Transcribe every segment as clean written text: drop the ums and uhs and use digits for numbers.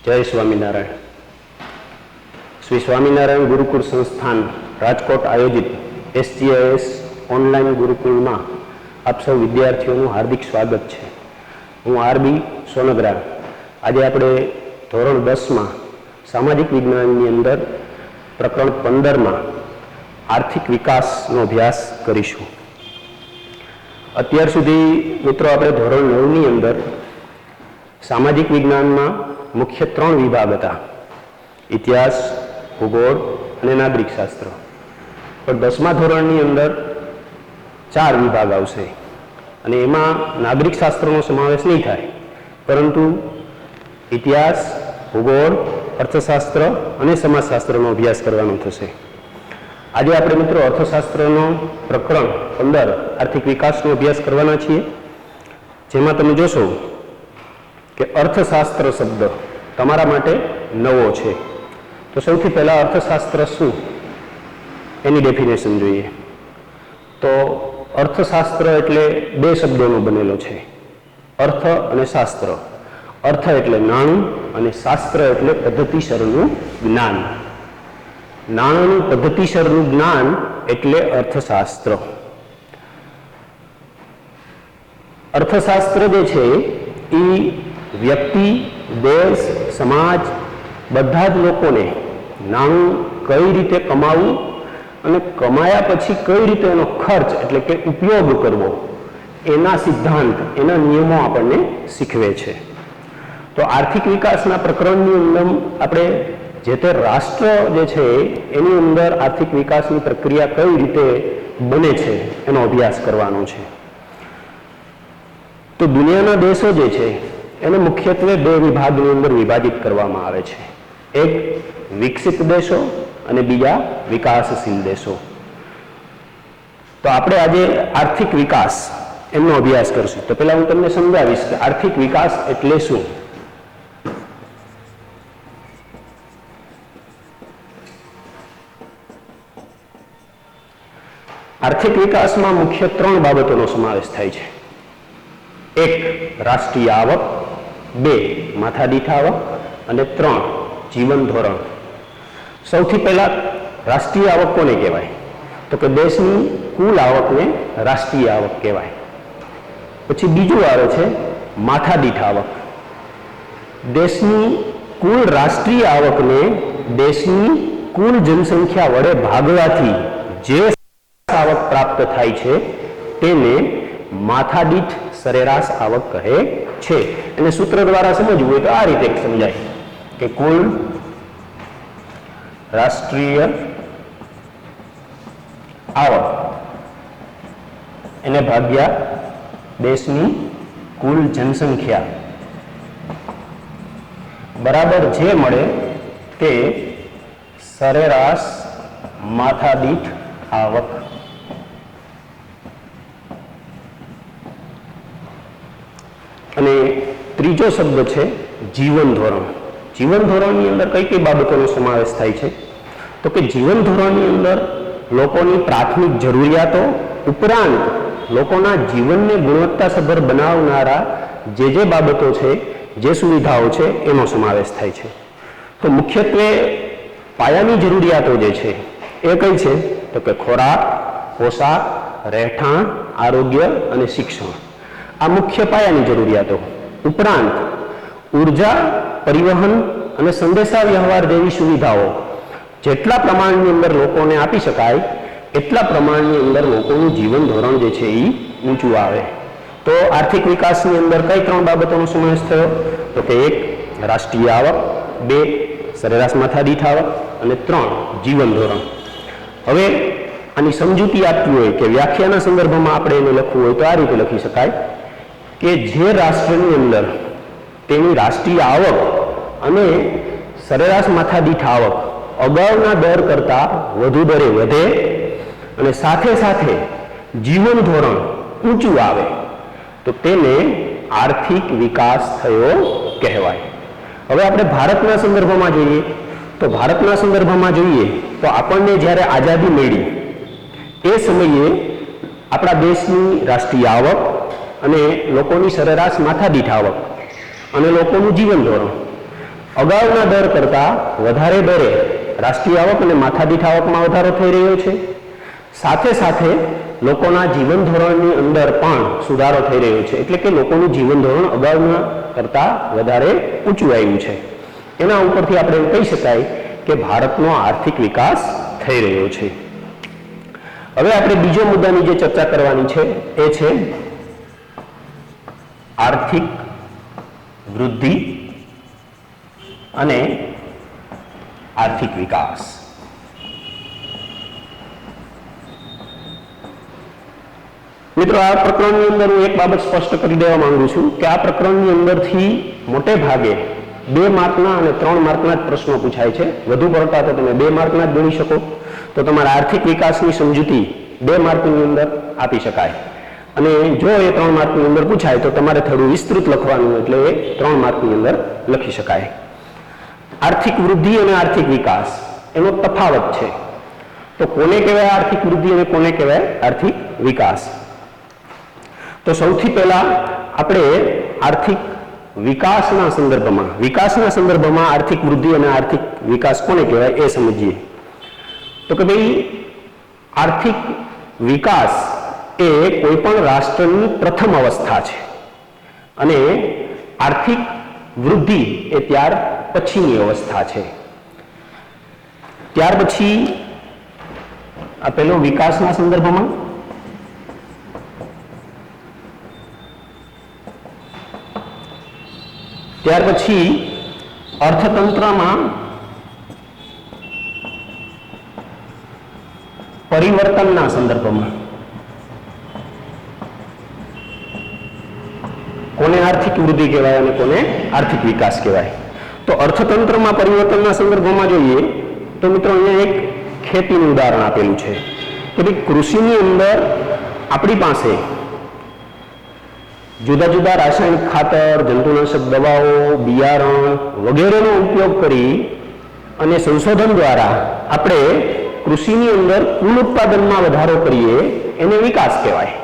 जय स्वामीनारायण। श्री स्वामीनारायण गुरुकुल संस्थान राजकोट आयोजित SGIS ऑनलाइन गुरुकुल में आप सब विद्यार्थीओं हार्दिक स्वागत है। हूँ RB सोनगरा। आज आपणे धोरण 10 में सामाजिक विज्ञान अंदर प्रकरण 15 में आर्थिक विकास नो अभ्यास करीशुं। अत्यार सुधी मित्रों आपणे धोरण 9 नी अंदर सामाजिक विज्ञान में मुख्य 3 विभाग था, इतिहास, भूगोल और नागरिक शास्त्र। पर 10मा धोरणनी अंदर 4 विभाग आवशे अने एमां नागरिक शास्त्रनो समावेश नहीं थाय, परंतु इतिहास, भूगोल, अर्थशास्त्र और समाजशास्त्रनो अभ्यास करवानो थशे। आज आपणे मित्रों अर्थशास्त्रनो प्रकरण 15 आर्थिक विकासनो अभ्यास करवाना छीए, जेमां तमे जोशो कि अर्थशास्त्र शब्द तमारा माटे नवो छे। तो सौथी पहला अर्थशास्त्र शुं एनी डेफिनेशन जोईए। तो अर्थशास्त्र एटले 2 शब्दोनो बनेलो छे, अर्थ अने शास्त्र। अर्थ एटले नाणुं अने शास्त्र एटले पद्धतिसरनुं ज्ञान। नाणानुं पद्धतिसरनुं ज्ञान एटले अर्थशास्त्र। अर्थशास्त्र जे छे ई व्यक्ति, देश, समाज बधा ज लोकोने नाणुं कई रीते कमावવું અને કમાયા પછી કઈ રીતે એનો ખર્ચ એટલે કે ઉપયોગ કરવો એના સિદ્ધાંત, એના નિયમો આપણને શીખવે છે। તો આર્થિક વિકાસના પ્રકરણની અંદર આપણે જે તે રાષ્ટ્ર જે છે એની અંદર આર્થિક વિકાસની પ્રક્રિયા કઈ રીતે બને છે એનો અભ્યાસ કરવાનો છે। તો દુનિયાના દેશો જે છે એને મુખ્યત્વે 2 વિભાગની અંદર વિભાજિત કરવામાં આવે છે, એક વિકસિત દેશો અને બીજા વિકાસશીલ દેશો। તો આપણે આજે આર્થિક વિકાસ એમનો અભ્યાસ કરશું। તો પહેલા હું તમને સમજાવીશ કે આર્થિક વિકાસ એટલે શું। આર્થિક વિકાસમાં મુખ્ય 3 બાબતોનો સમાવેશ થાય છે। એક રાષ્ટ્રીય આવક, 2 માથાદીઠ આવક અને 3 જીવન ધોરણ। સૌથી પહેલા રાષ્ટ્રીય આવક કોને કહેવાય? તો કે દેશની કુલ આવકને રાષ્ટ્રીય આવક કહેવાય। પછી બીજું આવે છે માથાદીઠ આવક। દેશની કુલ રાષ્ટ્રીય આવકને દેશની કુલ जनसंख्या વડે ભાગવાથી જે આવક પ્રાપ્ત થાય છે તેને માથાદીઠ સરેરાશ આવક કહે છે। એને સૂત્ર દ્વારા સમજવું હોય તો આ રીતે સમજાય કે કુલ રાષ્ટ્રીય આવક એને ભાગ્યા દેશની કુલ जनसंख्या બરાબર જે મળે તે સરેરાશ માથાદીઠ આવક। અને ત્રીજો શબ્દ છે જીવન ધોરણ। જીવન ધોરણની અંદર કઈ કઈ બાબતોનો સમાવેશ થાય છે? તો કે જીવન ધોરણની અંદર લોકોની પ્રાથમિક જરૂરિયાતો ઉપરાંત લોકોના જીવનને ગુણવત્તાસભર બનાવનારા જે બાબતો છે, જે સુવિધાઓ છે એનો સમાવેશ થાય છે। તો મુખ્યત્વે પાયાની જરૂરિયાતો જે છે એ કઈ છે? તો કે ખોરાક, પોશાક, રહેઠાણ, આરોગ્ય અને શિક્ષણ। આ મુખ્ય પાયાની જરૂરિયાતો ઉપરાંત ઉર્જા, પરિવહન અને સંદેશા વ્યવહાર જેવી સુવિધાઓ જેટલા પ્રમાણની અંદર લોકોને આપી શકાય એટલા પ્રમાણની અંદર લોકોનું જીવન ધોરણ જે છે એ ઊંચું આવે। તો આર્થિક વિકાસની અંદર કઈ 3 બાબતોનો સમાવેશ થયો? તો કે 1 રાષ્ટ્રીય આવક, 2 સરેરાશ માથાદીઠ આવક અને 3 જીવન ધોરણ। હવે આની સમજૂતી આપવી હોય કે વ્યાખ્યાના સંદર્ભમાં આપણે એને લખવું હોય તો આ રીતે લખી શકાય કે જે રાષ્ટ્રની અંદર તેની રાષ્ટ્રીય આવક અને સરેરાશ માથાદીઠ આવક અગાઉના દર કરતા વધુ દરે વધે અને સાથે સાથે જીવન ધોરણ ઊંચું આવે તો તેને આર્થિક વિકાસ થયો કહેવાય। હવે આપણે ભારતના સંદર્ભમાં જોઈએ તો ભારતના સંદર્ભમાં જોઈએ તો આપણને જ્યારે આઝાદી મળી એ સમયે આપણા દેશની રાષ્ટ્રીય આવક અને લોકોની સરેરાશ માથાદીઠ આવક અને લોકોનું જીવન ધોરણ અગાઉના દર કરતાં વધારે દરે રાષ્ટ્રીય આવક અને માથાદીઠ આવકમાં વધારો થઈ રહ્યો છે. સાથે સાથે લોકોના જીવન ધોરણની અંદર પણ સુધારો થઈ રહ્યો છે. એટલે કે લોકોનું જીવન ધોરણ અગાઉના કરતાં વધારે ઊંચું આવ્યું છે. એના ઉપરથી આપણે એવું કહી શકાય કે ભારતનો આર્થિક વિકાસ થઈ રહ્યો છે. હવે આપણે બીજો મુદ્દાની જે ચર્ચા કરવાની છે એ છે આર્થિક વૃદ્ધિ અને આર્થિક વિકાસ. મિત્રો, આ પ્રકરણની અંદર હું એક બાબત સ્પષ્ટ કરી દેવા માંગુ છું કે આ પ્રકરણની અંદરથી મોટે ભાગે 2 માર્કના અને 3 માર્કના જ પ્રશ્નો પૂછાય છે. વધુ પડતા તો તમે 2 માર્કના જ ગણી શકો. તો તમારા આર્થિક વિકાસની સમજૂતી 2 માર્કની અંદર આપી શકાય. અને જો એ 3 માર્કની અંદર પૂછાય તો તમારે થોડું વિસ્તૃત લખવાનું, એટલે એ 3 માર્કની અંદર લખી શકાય. આર્થિક વૃદ્ધિ અને આર્થિક વિકાસ એનો તફાવત છે. તો કોને કહેવાય આર્થિક વૃદ્ધિ અને કોને કહેવાય આર્થિક વિકાસ? તો સૌથી પહેલા આપણે આર્થિક વિકાસના સંદર્ભમાં આર્થિક વૃદ્ધિ અને આર્થિક વિકાસ કોને કહેવાય એ સમજીએ. તો કે ભાઈ, આર્થિક વિકાસ એ કોઈ પણ રાષ્ટ્રની પ્રથમ અવસ્થા છે અને આર્થિક વૃદ્ધિ એ ત્યાર પછીની અવસ્થા છે. ત્યાર પછી આ પેલો વિકાસના સંદર્ભમાં, ત્યાર પછી અર્થતંત્રમાં પરિવર્તનના સંદર્ભમાં કોને આર્થિક વૃદ્ધિ કહેવાય અને કોને આર્થિક વિકાસ કહેવાય? તો અર્થતંત્રમાં પરિવર્તનના સંદર્ભમાં જોઈએ તો મિત્રો અહીંયા એક ખેતીનું ઉદાહરણ આપેલું છે કે ભાઈ, કૃષિની અંદર આપણી પાસે જુદા જુદા રાસાયણિક ખાતર, જંતુનાશક દવાઓ, બિયારણ વગેરેનો ઉપયોગ કરી અને સંશોધન દ્વારા આપણે કૃષિની અંદર કુલ ઉત્પાદનમાં વધારો કરીએ એને વિકાસ કહેવાય.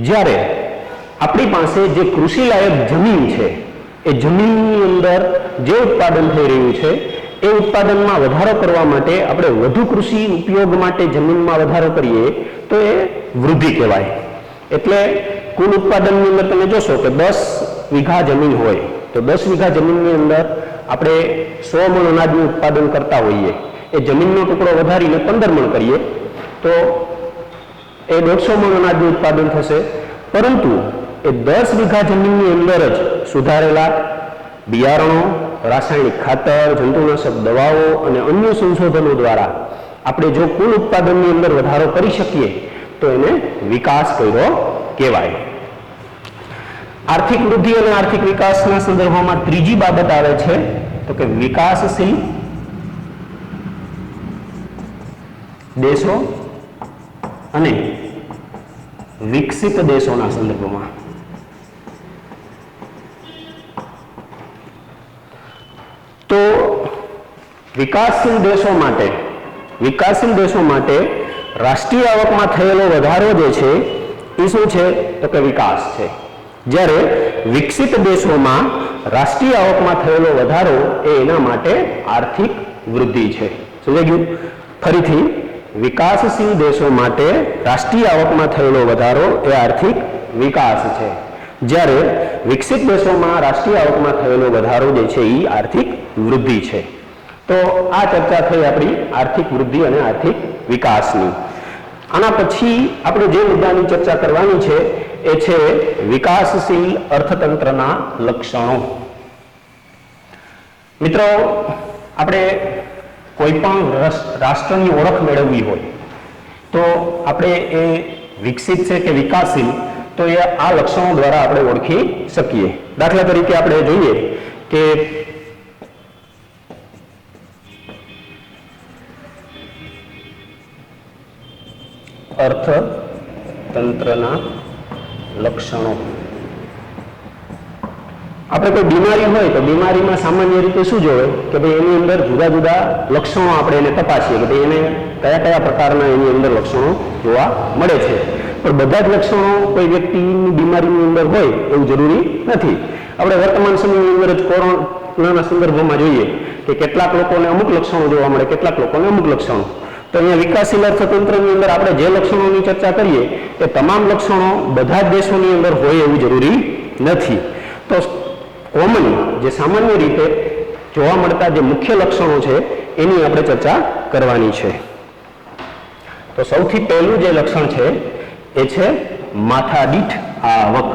જ્યારે આપણી પાસે જે કૃષિલાયક જમીન છે એ જમીનની અંદર જે ઉત્પાદન થઈ રહ્યું છે એ ઉત્પાદનમાં વધારો કરવા માટે આપણે વધુ કૃષિ ઉપયોગ માટે જમીનમાં વધારો કરીએ તો એ વૃદ્ધિ કહેવાય. એટલે કુલ ઉત્પાદનની અંદર તમે જોશો કે 10 વીઘા જમીન હોય તો 10 વીઘા જમીનની અંદર આપણે 100 મણ અનાજનું ઉત્પાદન કરતા હોઈએ, એ જમીનનો ટુકડો વધારીને 15 મણ કરીએ તો એ 150 મણ અનાજનું ઉત્પાદન થશે. પરંતુ એ 10 વીઘા જમીનની અંદર જ સુધારેલા બિયારણો, રાસાયણિક ખાતર, જંતુનાશક દવાઓ અને અન્ય સંશોધનો દ્વારા આપણે જો કુલ ઉત્પાદનની અંદર વધારો કરી શકીએ તો એને વિકાસ કર્યો કહેવાય. આર્થિક વૃદ્ધિ અને આર્થિક વિકાસના સંદર્ભમાં ત્રીજી બાબત આવે છે તો કે વિકાસશીલ દેશો અને વિકસિત દેશોના સંદર્ભમાં. તો વિકાસશીલ દેશો માટે રાષ્ટ્રીય આવકમાં થયેલો વધારો જે છે એ શું છે તો કે વિકાસ છે. જ્યારે વિકસિત દેશોમાં રાષ્ટ્રીય આવકમાં થયેલો વધારો એ એના માટે આર્થિક વૃદ્ધિ છે. સમજાઈ ગયું? ફરીથી, વિકાસશીલ દેશો માટે રાષ્ટ્રીય આવકમાં થયેલો વધારો એ આર્થિક વિકાસ છે. જ્યારે વિકસિત દેશોમાં રાષ્ટ્રીય આવકમાં થયેલો વધારો જે છે એ આર્થિક વૃદ્ધિ છે. તો આ ચર્ચા થઈ આપણી આર્થિક વૃદ્ધિ અને આર્થિક વિકાસની. આના પછી આપણે જે મુદ્દાની ચર્ચા કરવાની છે એ છે વિકાસશીલ અર્થતંત્રના લક્ષણો. મિત્રો, આપણે કોઈ પણ રાષ્ટ્રની ઓળખ મેળવવી હોય તો આપણે એ વિકસિત છે કે વિકાસશીલ તો એ આ લક્ષણો દ્વારા આપણે ઓળખી શકીએ. દાખલા તરીકે આપણે જોઈએ કે અર્થતંત્રના લક્ષણો. આપણે કોઈ બીમારી હોય તો બીમારીમાં સામાન્ય રીતે શું જોવે કે ભાઈ એની અંદર જુદા જુદા લક્ષણો આપણે એને તપાસીએ કે ભાઈ એને કયા કયા પ્રકારના એની અંદર લક્ષણો જોવા મળે છે. પણ બધા જ લક્ષણો કોઈ વ્યક્તિની બીમારીની અંદર હોય એવું જરૂરી નથી. આપણે વર્તમાન સમયની અંદર જ સંદર્ભમાં જોઈએ કે કેટલાક લોકોને અમુક લક્ષણો જોવા મળે, કેટલાક લોકોને અમુક લક્ષણો. તો અહીંયા વિકાસશીલ અર્થતંત્રની અંદર આપણે જે લક્ષણોની ચર્ચા કરીએ એ તમામ લક્ષણો બધા જ દેશોની અંદર હોય એવું જરૂરી નથી. તો કોમન જે સામાન્ય રીતે જોવા મળતા જે મુખ્ય લક્ષણો છે એની આપણે ચર્ચા કરવાની છે. તો સૌથી પહેલું જે લક્ષણ છે એ છે માથાદીઠ આવક.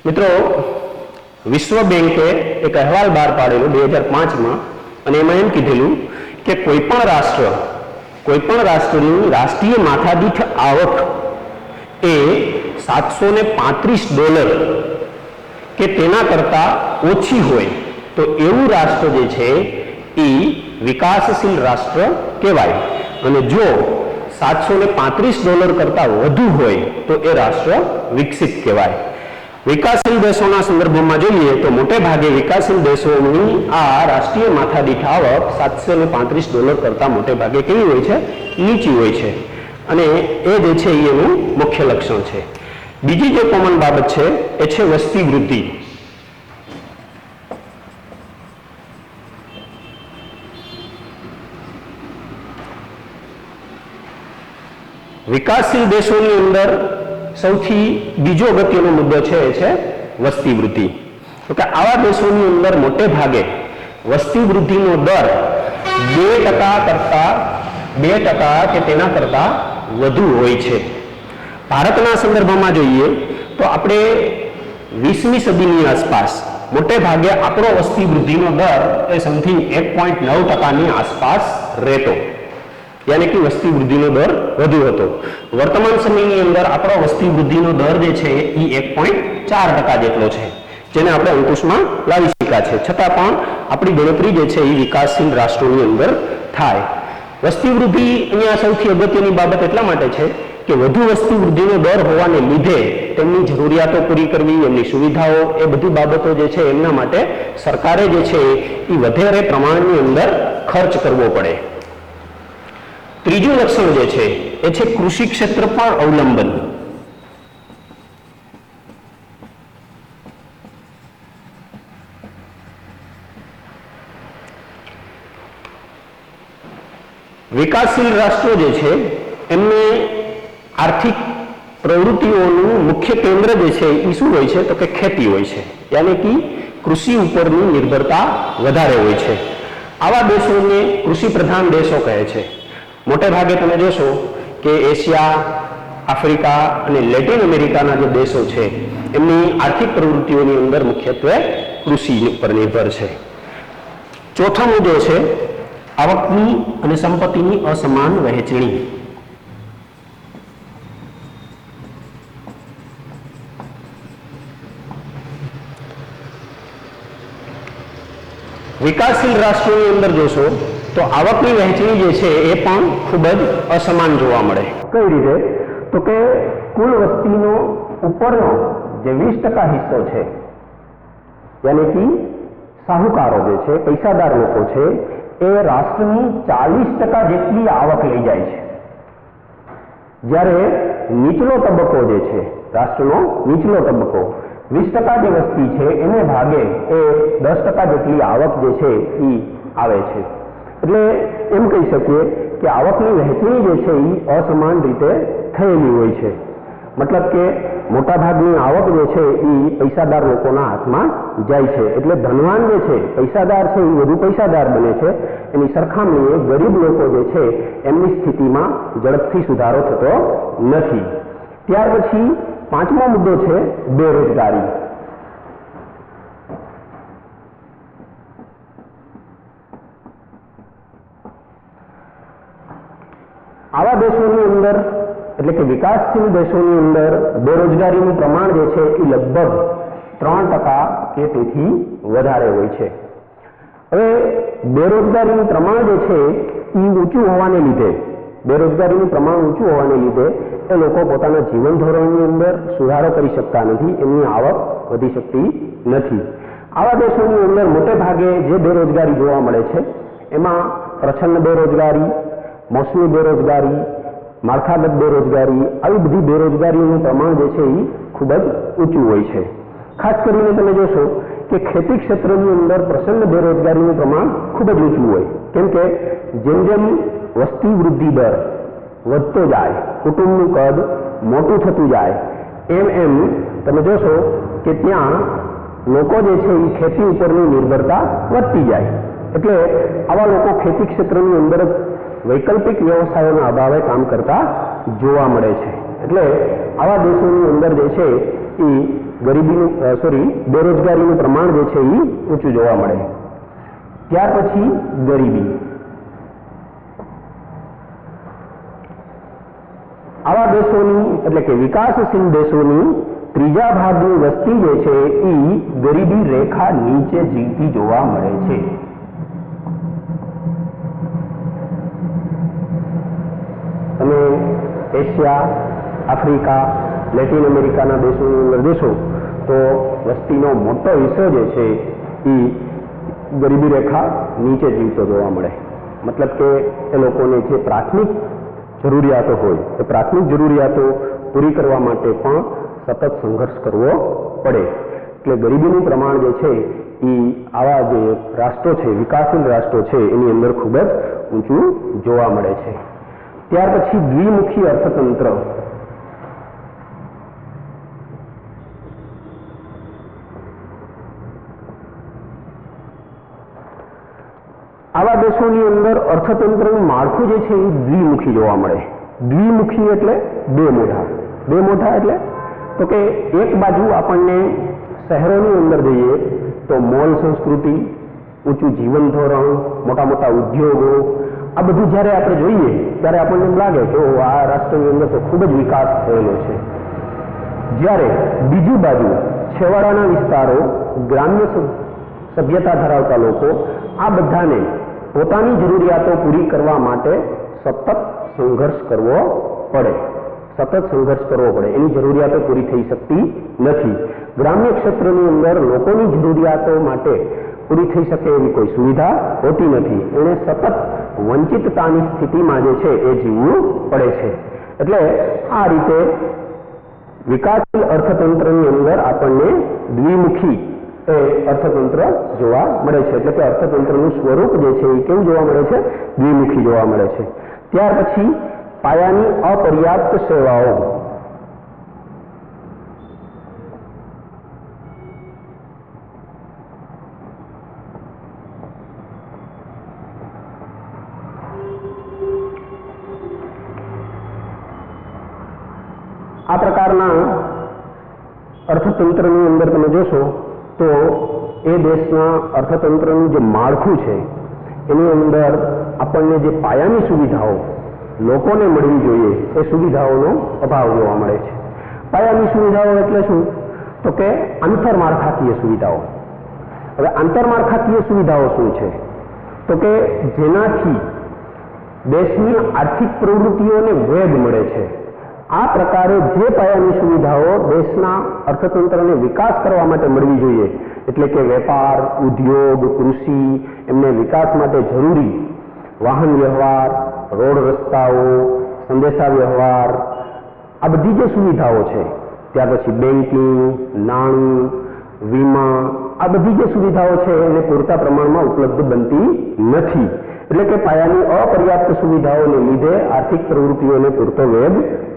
મિત્રો, વિશ્વ બેંકે એક અહેવાલ બહાર પાડેલો 2005માં અને એમાં એમ કીધેલું કે કોઈ પણ રાષ્ટ્રની રાષ્ટ્રીય માથાદીઠ આવક એ $735 કે તેના કરતા ઓછી હોય તો એવું રાષ્ટ્ર જે છે એ વિકાસશીલ રાષ્ટ્ર કહેવાય, અને જો $735 કરતા વધુ હોય તો એ રાષ્ટ્ર વિકસિત કહેવાય. વિકાસશીલ દેશોના સંદર્ભમાં જોઈએ તો મોટે ભાગે વિકાસશીલ દેશોની આ રાષ્ટ્રીય માથાદીઠ આવક $735 કરતા મોટે ભાગે કેવી હોય છે? નીચી હોય છે, અને એ જે છે એનું મુખ્ય લક્ષણ છે. બીજી જે કોમન બાબત છે એ છે વસ્તી વૃદ્ધિ. વિકાસશીલ દેશોની અંદર સૌથી બીજો અગત્યનો મુદ્દો છે એ છે વસ્તી વૃદ્ધિ. તો કે આવા દેશોની અંદર મોટે ભાગે વસ્તી વૃદ્ધિનો દર 2% કે તેના કરતા વધુ હોય છે. ભારતના સંદર્ભમાં જોઈએ તો આપણે 20મી સદીની આસપાસ મોટે ભાગે આપણો વસ્તી વૃદ્ધિનો દર એ સમથિંગ 1.9%ની આસપાસ રહેતો, યાની કે વસ્તી વૃદ્ધિનો દર વધુ હતો. વર્તમાન સમયની અંદર આપણો વસ્તી વૃદ્ધિનો દર જે છે એ 1.4% જેટલો છે, જેને આપણે અંકુશમાં લાવી શક્યા છે. છતાં પણ આપણી ગણતરી જે છે એ વિકાસશીલ રાષ્ટ્રોની અંદર થાય. વસ્તી વૃદ્ધિ અહીંયા સૌથી અગત્યની બાબત એટલા માટે છે કે વધુ વસ્તી વૃદ્ધિનો દર હોવાને લીધે તેમની જરૂરિયાતો પૂરી કરવી, એમની સુવિધાઓ, એ બધી બાબતો જે છે એમના માટે સરકારે જે છે એ વધારે પ્રમાણની અંદર ખર્ચ કરવો પડે. ત્રીજું લક્ષણ જે છે એ છે કૃષિ ક્ષેત્ર પર અવલંબન. વિકાસશીલ રાષ્ટ્રો જે છે એમને આર્થિક પ્રવૃત્તિઓનું મુખ્ય કેન્દ્ર જે છે એ શું હોય છે? તો કે ખેતી હોય છે, યાની કે કૃષિ ઉપરની નિર્ભરતા વધારે હોય છે. આવા દેશોને કૃષિ પ્રધાન દેશો કહે છે. મોટે ભાગે તમે જોશો કે એશિયા, આફ્રિકા અને લેટિન અમેરિકાના જે દેશો છે એમની આર્થિક પ્રવૃત્તિઓની અંદર મુખ્યત્વે કૃષિ પર નિર્ભર છે. ચોથો મુદ્દો છે આવકની અને સંપત્તિની અસમાન વહેંચણી. વિકાસશીલ રાષ્ટ્રોની અંદર જોશો તો આવકની વહેંચણી જે છે એ પણ ખૂબ જ અસમાન જોવા મળે. કઈ રીતે? તો કે કુલ વસ્તીનો ઉપરનો જે 20% હિસ્સો છે, યાની કે સાહુકારો જે છે, પૈસાદાર લોકો છે, એ રાષ્ટ્રની 40% જેટલી આવક લઈ જાય છે. જ્યારે નીચલો તબક્કો જે છે, રાષ્ટ્રનો નીચલો તબક્કો 20% જે વસ્તી છે એને ભાગે એ 10% જેટલી આવક જે છે એ આવે છે. એટલે એમ કહી શકીએ કે આવકની વહેંચણી જે છે એ અસમાન રીતે થયેલી હોય છે. મતલબ કે મોટાભાગની આવક જે છે એ પૈસાદાર લોકોના હાથમાં જાય છે. એટલે ધનવાન જે છે, પૈસાદાર છે, એ વધુ પૈસાદાર બને છે. એની સરખામણીએ ગરીબ લોકો જે છે એમની સ્થિતિમાં ઝડપથી સુધારો થતો નથી. ત્યાર પછી પાંચમો મુદ્દો છે બેરોજગારી. આવા દેશોની અંદર એટલે કે વિકાસશીલ દેશોની અંદર બેરોજગારીનું પ્રમાણ જે છે એ લગભગ 3% કે તેથી વધારે હોય છે. હવે બેરોજગારીનું પ્રમાણ જે છે એ ઊંચું હોવાને લીધે એ લોકો પોતાના જીવન ધોરણની અંદર સુધારો કરી શકતા નથી, એમની આવક વધી શકતી નથી. આવા દેશોની અંદર મોટે ભાગે જે બેરોજગારી જોવા મળે છે એમાં પ્રચ્છન્ન બેરોજગારી, મોસમી બેરોજગારી, માળખાગત બેરોજગારી, આવી બધી બેરોજગારીનું પ્રમાણ જે છે એ ખૂબ જ ઊંચું હોય છે. ખાસ કરીને તમે જોશો કે ખેતી ક્ષેત્રની અંદર પ્રચંડ બેરોજગારીનું પ્રમાણ ખૂબ જ ઊંચું હોય. કેમ કે જેમ જેમ વસ્તી વૃદ્ધિ દર વધતો જાય, કુટુંબનું કદ મોટું થતું જાય, એમ એમ તમે જોશો કે ત્યાં લોકો જે છે એ ખેતી ઉપરની નિર્ભરતા વધતી જાય. એટલે આવા લોકો ખેતી ક્ષેત્રની અંદર વૈકલ્પિક વ્યવસાયોના અભાવે કામ કરતા જોવા મળે છે. એટલે આવા દેશોની અંદર જે છે એ બેરોજગારીનું પ્રમાણ જે છે એ ઊંચું જોવા મળે. ત્યાર પછી ગરીબી. આવા દેશોની એટલે કે વિકાસશીલ દેશોની ત્રીજા ભાગની વસ્તી જે છે એ ગરીબી રેખા નીચે જીવતી જોવા મળે છે. તમે એશિયા, આફ્રિકા, લેટિન અમેરિકાના દેશોની અંદર જોશો તો વસ્તીનો મોટો હિસ્સો જે છે એ ગરીબી રેખા નીચે જીવતો જોવા મળે. મતલબ કે એ લોકોને જે પ્રાથમિક જરૂરિયાતો હોય એ પ્રાથમિક જરૂરિયાતો પૂરી કરવા માટે પણ સતત સંઘર્ષ કરવો પડે. એટલે ગરીબીનું પ્રમાણ જે છે એ આવા જે રાષ્ટ્રો છે, વિકાસશીલ રાષ્ટ્રો છે, એની અંદર ખૂબ જ ઊંચું જોવા મળે છે. ત્યાર પછી દ્વિમુખી અર્થતંત્ર. આવા દેશોની અંદર અર્થતંત્રનું માળખું જે છે એ દ્વિમુખી જોવા મળે. દ્વિમુખી એટલે બે મોઢા. બે મોઢા એટલે તો કે એક બાજુ આપણને શહેરોની અંદર જઈએ તો મોલ સંસ્કૃતિ, ઊંચું જીવન ધોરણ, મોટા મોટા ઉદ્યોગો, આ બધું જ્યારે આપણે જોઈએ ત્યારે આપણને એમ લાગે કે આ રાષ્ટ્રની અંદર તો ખૂબ જ વિકાસ થયેલો છે. જ્યારે બીજી બાજુ છેવાડાના વિસ્તારો, ગ્રામ્ય સભ્યતા ધરાવતા લોકો, આ બધાને પોતાની જરૂરિયાતો પૂરી કરવા માટે સતત સંઘર્ષ કરવો પડે. એની જરૂરિયાતો પૂરી થઈ શકતી નથી. ગ્રામ્ય ક્ષેત્રની અંદર લોકોની જરૂરિયાતો માટે પૂરી થઈ શકે એવી કોઈ સુવિધા હોતી નથી. એને સતત વંચિતતાની સ્થિતિમાં જે છે એ જીવવું પડે છે. એટલે આ રીતે વિકાસશીલ અર્થતંત્રની અંદર આપણને દ્વિમુખી એ અર્થતંત્ર જોવા મળે છે. એટલે કે અર્થતંત્રનું સ્વરૂપ જે છે એ કેવું જોવા મળે છે? દ્વિમુખી જોવા મળે છે. ત્યાર પછી પાયાની અપર્યાપ્ત સેવાઓ. આ પ્રકારના અર્થતંત્રની અંદર તમે જોશો તો એ દેશના અર્થતંત્રનું જે માળખું છે એની અંદર આપણને જે પાયાની સુવિધાઓ લોકોને મળવી જોઈએ એ સુવિધાઓનો અભાવ જોવા મળે છે. પાયાની સુવિધાઓ એટલે શું? તો કે આંતરમાળખાકીય સુવિધાઓ. હવે આંતરમાળખાકીય સુવિધાઓ શું છે? તો કે જેનાથી દેશની આર્થિક પ્રવૃત્તિઓને વેગ મળે છે. આ પ્રકારે જે પાયાની સુવિધાઓ દેશના અર્થતંત્રને વિકાસ કરવા માટે મળવી જોઈએ, એટલે કે વેપાર, ઉદ્યોગ, કૃષિ, એમને વિકાસ માટે જરૂરી વાહન વ્યવહાર, રોડ રસ્તાઓ, સંદેશા વ્યવહાર, આ બધી જે સુવિધાઓ છે, ત્યાર પછી બેન્કિંગ, નાણું, વીમા, આ બધી જે સુવિધાઓ છે એને પૂરતા પ્રમાણમાં ઉપલબ્ધ બનતી નથી. એટલે કે પાયાની અપર્યાપ્ત સુવિધાઓને લીધે આર્થિક પ્રવૃત્તિઓને પૂરતો વેગ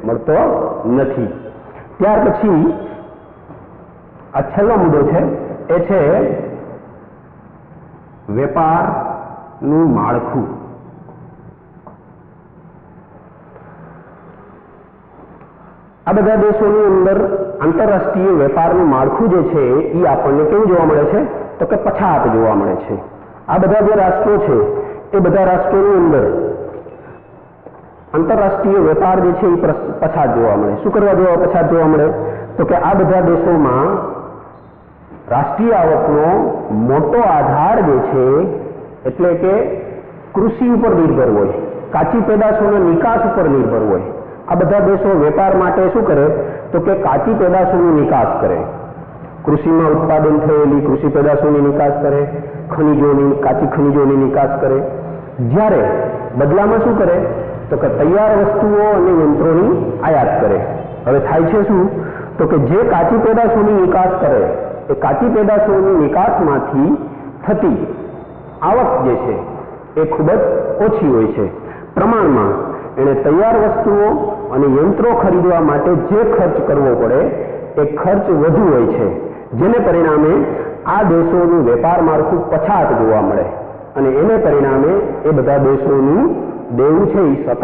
મળતો નથી. ત્યાર પછી આ છેલ્લો મુદ્દો છે એ છે વેપારનું માળખું. આ બધા દેશોની અંદર આંતરરાષ્ટ્રીય વેપારનું માળખું જે છે એ આપણને કેવું જોવા મળે છે? તો કે પછાત જોવા મળે છે. આ બધા જે રાષ્ટ્રો છે એ બધા રાષ્ટ્રોની અંદર આંતરરાષ્ટ્રીય વેપાર જે છે એ પછાત જોવા મળે. શું કરવા પછાત જોવા મળે? તો કે આ બધા દેશોમાં રાષ્ટ્રીય આવકનો મોટો આધાર જે છે એટલે કે કૃષિ ઉપર નિર્ભર હોય, કાચી પેદાશોના નિકાસ ઉપર નિર્ભર હોય. આ બધા દેશો વેપાર માટે શું કરે? તો કે કાચી પેદાશોની નિકાસ કરે, કૃષિમાં ઉત્પાદન થયેલી કૃષિ પેદાશોની નિકાસ કરે, કાચી ખનિજોની નિકાસ કરે. જ્યારે બદલામાં શું કરે? તો તો કે તૈયાર વસ્તુઓ અને યંત્રોની આયાત કરે. હવે થાય છે શું? તો કે જે કાચી પેદાશોની નિકાસ કરે એ કાચી પેદાશોની નિકાસમાંથી થતી આવક જે છે એ ખૂબ જ ઓછી હોય છે. પ્રમાણમાં એણે તૈયાર વસ્તુઓ અને યંત્રો ખરીદવા માટે જે ખર્ચ કરવો પડે એ ખર્ચ વધુ હોય છે, જેને પરિણામે આ દેશોનું વેપાર માળખું પછાત જોવા મળે અને એને પરિણામે એ બધા દેશોનું દેવું છે એ સતત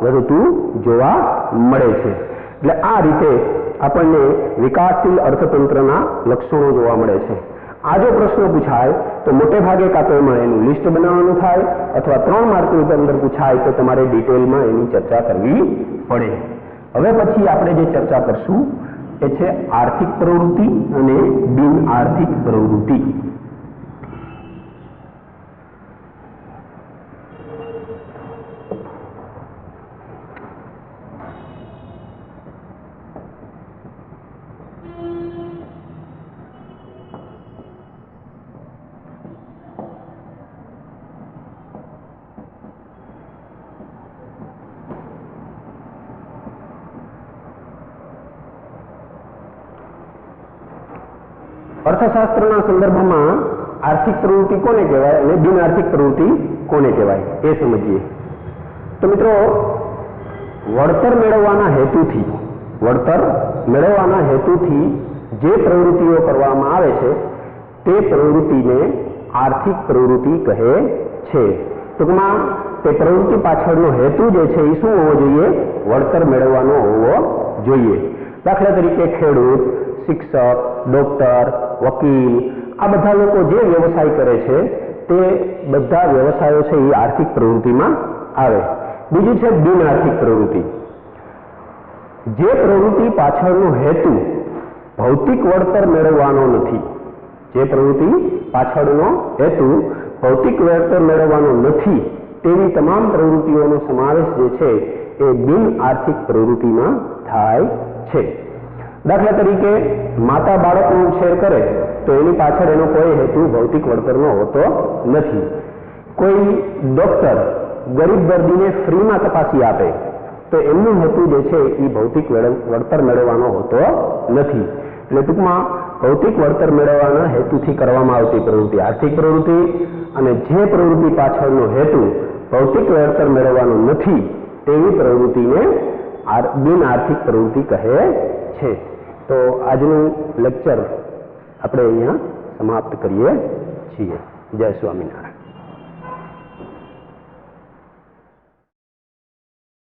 વધતું જોવા મળે છે. એટલે આ રીતે આપણને વિકાસશીલ અર્થતંત્રના લક્ષણો જોવા મળે છે. આ જો પ્રશ્ન પૂછાય તો મોટે ભાગે કાં તો એમાં એનું લિસ્ટ બનાવવાનું થાય અથવા 3 માર્કની અંદર પૂછાય તો તમારે ડિટેલમાં એની ચર્ચા કરવી પડે. હવે પછી આપણે જે ચર્ચા કરશું એ છે આર્થિક પ્રવૃત્તિ અને બિન આર્થિક પ્રવૃત્તિ. અર્થશાસ્ત્રના સંદર્ભમાં આર્થિક પ્રવૃત્તિ કોને કહેવાય અને બિન આર્થિક પ્રવૃત્તિ કોને કહેવાય એ સમજીએ. તો મિત્રો, વળતર મેળવવાના હેતુથી જે પ્રવૃત્તિઓ કરવામાં આવે છે તે પ્રવૃત્તિને આર્થિક પ્રવૃત્તિ કહે છે. ટૂંકમાં તે પ્રવૃત્તિ પાછળનો હેતુ જે છે એ શું હોવો જોઈએ? વળતર મેળવવાનો હોવો જોઈએ. દાખલા તરીકે ખેડૂત, શિક્ષક, ડોક્ટર, વકીલ આ બધા લોકો જે વ્યવસાય કરે છે તે બધા વ્યવસાયો છે એ આર્થિક પ્રવૃત્તિમાં આવે. બીજું છે બિન આર્થિક પ્રવૃત્તિ. જે પ્રવૃત્તિ પાછળનો હેતુ ભૌતિક વળતર મેળવવાનો નથી, તેવી તમામ પ્રવૃત્તિઓનો સમાવેશ જે છે એ બિન આર્થિક પ્રવૃત્તિમાં થાય છે. દાખલા તરીકે માતા બાળકનો ઉછેર કરે તો એની પાછળ એનો કોઈ હેતુ ભૌતિક વળતરનો હોતો નથી. કોઈ ડોક્ટર ગરીબ દર્દીને ફ્રીમાં તપાસી આપે તો એમનો હેતુ જે છે એ ભૌતિક વળતર મેળવવાનો હોતો નથી. એટલે ટૂંકમાં ભૌતિક વળતર મેળવવાના હેતુથી કરવામાં આવતી પ્રવૃત્તિ આર્થિક પ્રવૃત્તિ અને જે પ્રવૃત્તિ પાછળનો હેતુ ભૌતિક વળતર મેળવવાનો નથી તેવી પ્રવૃત્તિને બિન આર્થિક પ્રવૃત્તિ કહે છે. તો આજનું લેક્ચર આપણે અહીંયા સમાપ્ત કરીએ છીએ. જય સ્વામિનારાયણ.